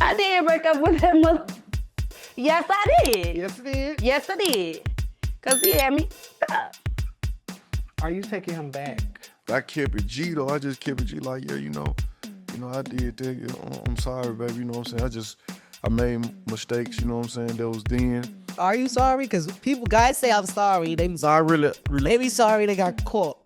I did break up with that mother. Yes, I did. Yes, it is. Yes, I did. Because he had me up. Are you taking him back? I kept it G though. I just kept it G like, yeah, I did that. You know, I'm sorry, baby. You know what I'm saying? I made mistakes. You know what I'm saying? That was then. Are you sorry? Because guys say I'm sorry. They be sorry they got caught.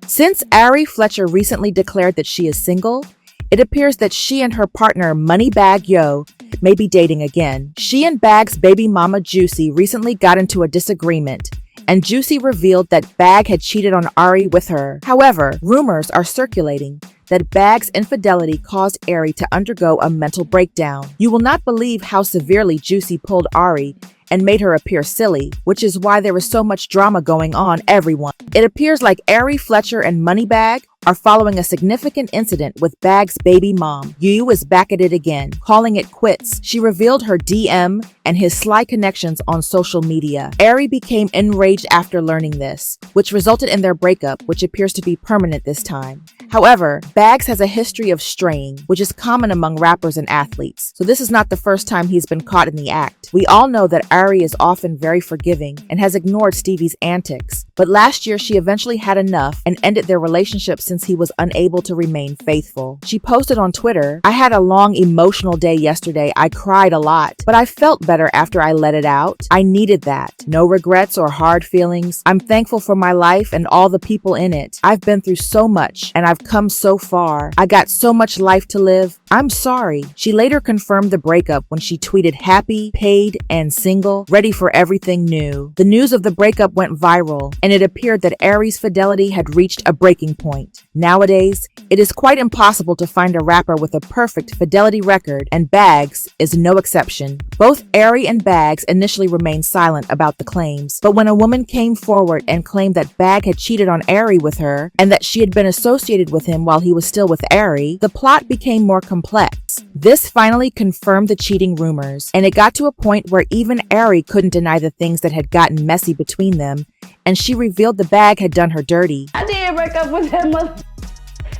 Since Ari Fletcher recently declared that she is single, it appears that she and her partner MoneyBagg Yo may be dating again. She and Bagg's baby mama Juicy recently got into a disagreement, and Juicy revealed that Bagg had cheated on Ari with her. However, rumors are circulating that Bagg's infidelity caused Ari to undergo a mental breakdown. You will not believe how severely Juicy pulled Ari and made her appear silly, which is why there is so much drama going on, everyone. It appears like Ari Fletcher and MoneyBagg are following a significant incident with Bagg's baby mom. Yu is back at it again, calling it quits. She revealed her DM and his sly connections on social media. Ari became enraged after learning this, which resulted in their breakup, which appears to be permanent this time. However, Baggs has a history of straying, which is common among rappers and athletes, so this is not the first time he's been caught in the act. We all know that Ari is often very forgiving and has ignored Stevie's antics, but last year she eventually had enough and ended their relationship since he was unable to remain faithful. She posted on Twitter, "I had a long emotional day yesterday. I cried a lot, but I felt better after I let it out. I needed that. No regrets or hard feelings. I'm thankful for my life and all the people in it. I've been through so much and I've come so far. I got so much life to live. I'm sorry." She later confirmed the breakup when she tweeted, "Happy, paid, and single, ready for everything new." The news of the breakup went viral, and it appeared that Ari's fidelity had reached a breaking point. Nowadays, it is quite impossible to find a rapper with a perfect fidelity record, and Baggs is no exception. Both Ari and Baggs initially remained silent about the claims, but when a woman came forward and claimed that Bagg had cheated on Ari with her and that she had been associated with him while he was still with Ari, the plot became more complex. This finally confirmed the cheating rumors, and it got to a point where even Ari couldn't deny the things that had gotten messy between them, and she revealed the Bagg had done her dirty. I did break up with that mother.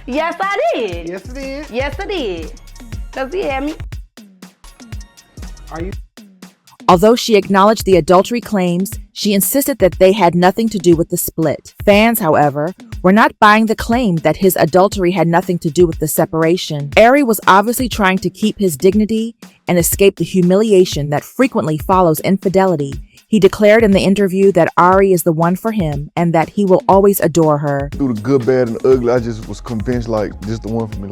Yes, I did. Yes, it is. Yes, I did. Because he had me. Are you? Although she acknowledged the adultery claims, she insisted that they had nothing to do with the split. Fans, however, were not buying the claim that his adultery had nothing to do with the separation. Ari was obviously trying to keep his dignity and escape the humiliation that frequently follows infidelity. He declared in the interview that Ari is the one for him and that he will always adore her. Through the good, bad, and the ugly, I just was convinced like this the one for me.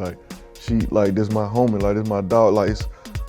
Like this my homie, like this my dog, like it's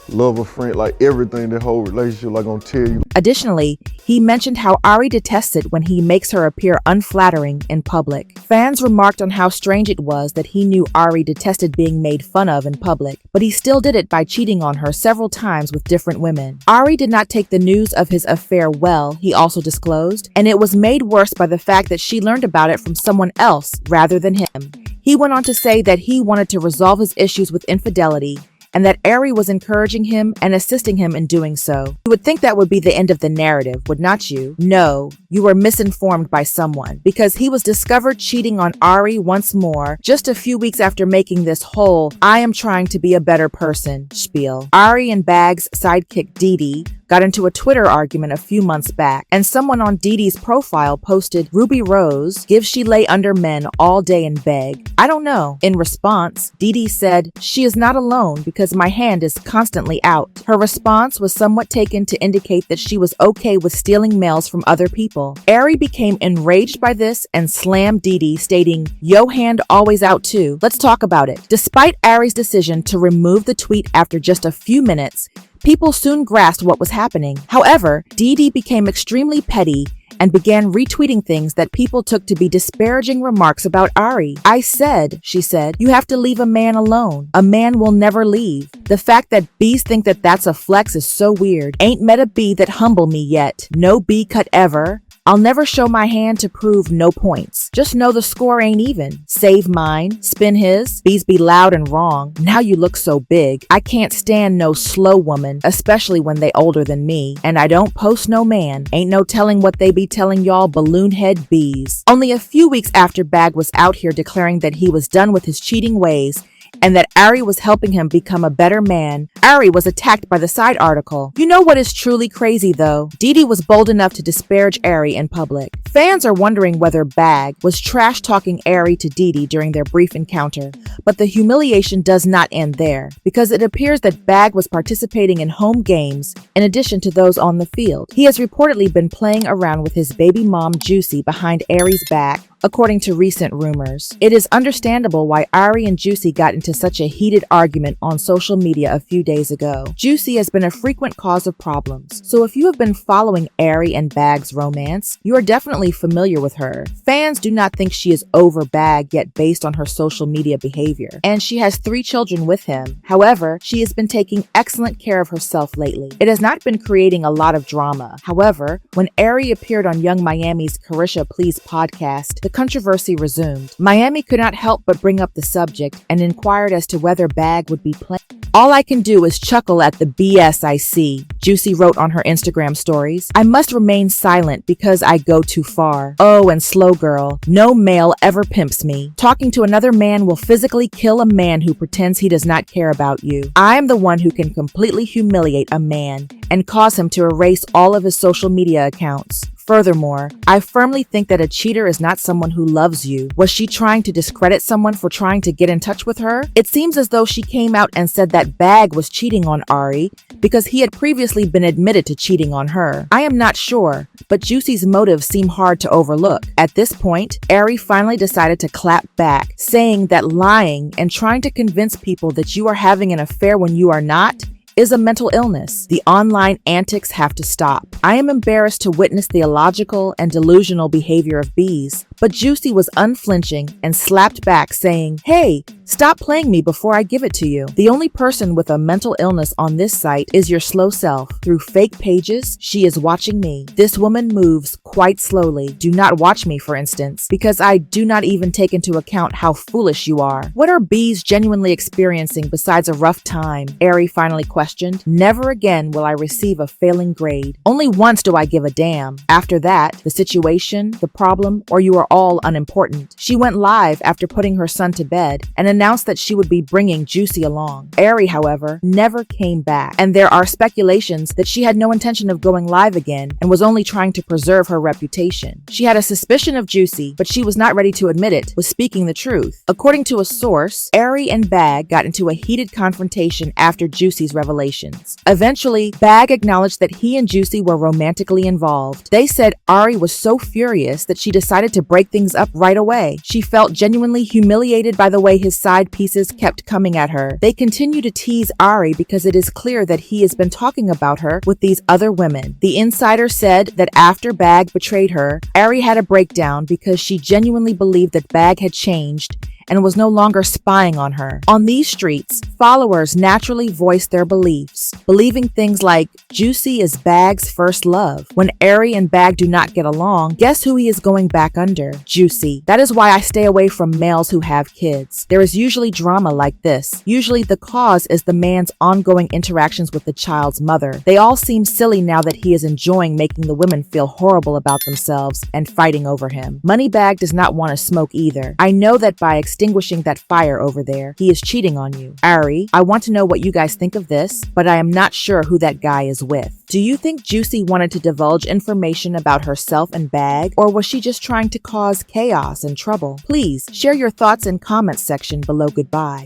love a friend, like everything, the whole relationship, like gonna tell you. Additionally, he mentioned how Ari detests it when he makes her appear unflattering in public. Fans remarked on how strange it was that he knew Ari detested being made fun of in public, but he still did it by cheating on her several times with different women. Ari did not take the news of his affair well, he also disclosed, and it was made worse by the fact that she learned about it from someone else rather than him. He went on to say that he wanted to resolve his issues with infidelity and that Ari was encouraging him and assisting him in doing so. You would think that would be the end of the narrative, would not you? No, you were misinformed by someone, because he was discovered cheating on Ari once more just a few weeks after making this whole "I am trying to be a better person" spiel. Ari and Bagg's sidekick Dee got into a Twitter argument a few months back, and someone on Dee's profile posted, "Ruby Rose gives she lay under men all day and beg. I don't know." In response, Dee said, "She is not alone because my hand is constantly out." Her response was somewhat taken to indicate that she was okay with stealing mails from other people. Ari became enraged by this and slammed Dee, stating, "Yo hand always out too. Let's talk about it." Despite Ari's decision to remove the tweet after just a few minutes, people soon grasped what was happening. However, Dee became extremely petty and began retweeting things that people took to be disparaging remarks about Ari. "I said," she said, "you have to leave a man alone. A man will never leave. The fact that B's think that that's a flex is so weird. Ain't met a B that humble me yet. No B cut ever. I'll never show my hand to prove no points. Just know the score ain't even. Save mine, spin his. B's be loud and wrong. Now you look so big. I can't stand no slow woman, especially when they older than me. And I don't post no man. Ain't no telling what they be telling y'all balloon head B's." Only a few weeks after Bagg was out here declaring that he was done with his cheating ways and that Ari was helping him become a better man, Ari was attacked by the side article. You know what is truly crazy though? Didi was bold enough to disparage Ari in public. Fans are wondering whether Bagg was trash-talking Ari to Didi during their brief encounter, but the humiliation does not end there, because it appears that Bagg was participating in home games in addition to those on the field. He has reportedly been playing around with his baby mom Juicy behind Ari's back, according to recent rumors. It is understandable why Ari and Juicy got into such a heated argument on social media a few days ago. Juicy has been a frequent cause of problems, so if you have been following Ari and Bagg's romance, you are definitely familiar with her. Fans do not think she is over Bagg yet based on her social media behavior, and she has 3 children with him. However, she has been taking excellent care of herself lately. It has not been creating a lot of drama. However, when Ari appeared on Young Miami's Carisha Please podcast, the controversy resumed. Miami could not help but bring up the subject and inquired as to whether Bagg would be playing. All I can do is chuckle at the BS I see, Juicy wrote on her Instagram stories. I must remain silent because I go too far. Oh, and slow girl, no male ever pimps me. Talking to another man will physically kill a man who pretends he does not care about you. I am the one who can completely humiliate a man and cause him to erase all of his social media accounts. Furthermore, I firmly think that a cheater is not someone who loves you. Was she trying to discredit someone for trying to get in touch with her? It seems as though she came out and said that Bagg was cheating on Ari because he had previously been admitted to cheating on her. I am not sure, but Juicy's motives seem hard to overlook. At this point, Ari finally decided to clap back, saying that lying and trying to convince people that you are having an affair when you are not is a mental illness. The online antics have to stop. I am embarrassed to witness the illogical and delusional behavior of bees, but Juicy was unflinching and slapped back saying, "Hey, stop playing me before I give it to you. The only person with a mental illness on this site is your slow self. Through fake pages, she is watching me. This woman moves quite slowly. Do not watch me, for instance, because I do not even take into account how foolish you are." What are bees genuinely experiencing besides a rough time? Ari finally questioned. Never again will I receive a failing grade. Only once do I give a damn. After that, the situation, the problem, or you are all unimportant. She went live after putting her son to bed and announced that she would be bringing Juicy along. Ari, however, never came back, and there are speculations that she had no intention of going live again and was only trying to preserve her reputation. She had a suspicion of Juicy, but she was not ready to admit it, was speaking the truth. According to a source, Ari and Bagg got into a heated confrontation after Juicy's revelations. Eventually, Bagg acknowledged that he and Juicy were romantically involved. They said Ari was so furious that she decided to break things up right away. She felt genuinely humiliated by the way his side pieces kept coming at her. They continue to tease Ari because it is clear that he has been talking about her with these other women. The insider said that after Bagg betrayed her, Ari had a breakdown because she genuinely believed that Bagg had changed and was no longer spying on her. On these streets, followers naturally voiced their beliefs, believing things like Juicy is Bagg's first love. When Ari and Bagg do not get along, guess who he is going back under? Juicy. That is why I stay away from males who have kids. There is usually drama like this. Usually the cause is the man's ongoing interactions with the child's mother. They all seem silly now that he is enjoying making the women feel horrible about themselves and fighting over him. MoneyBagg does not want to smoke either. I know that by extinguishing that fire over there, he is cheating on you. Ari, I want to know what you guys think of this, but I am not sure who that guy is with. Do you think Juicy wanted to divulge information about herself and Bagg, or was she just trying to cause chaos and trouble? Please share your thoughts in comments section below. Goodbye.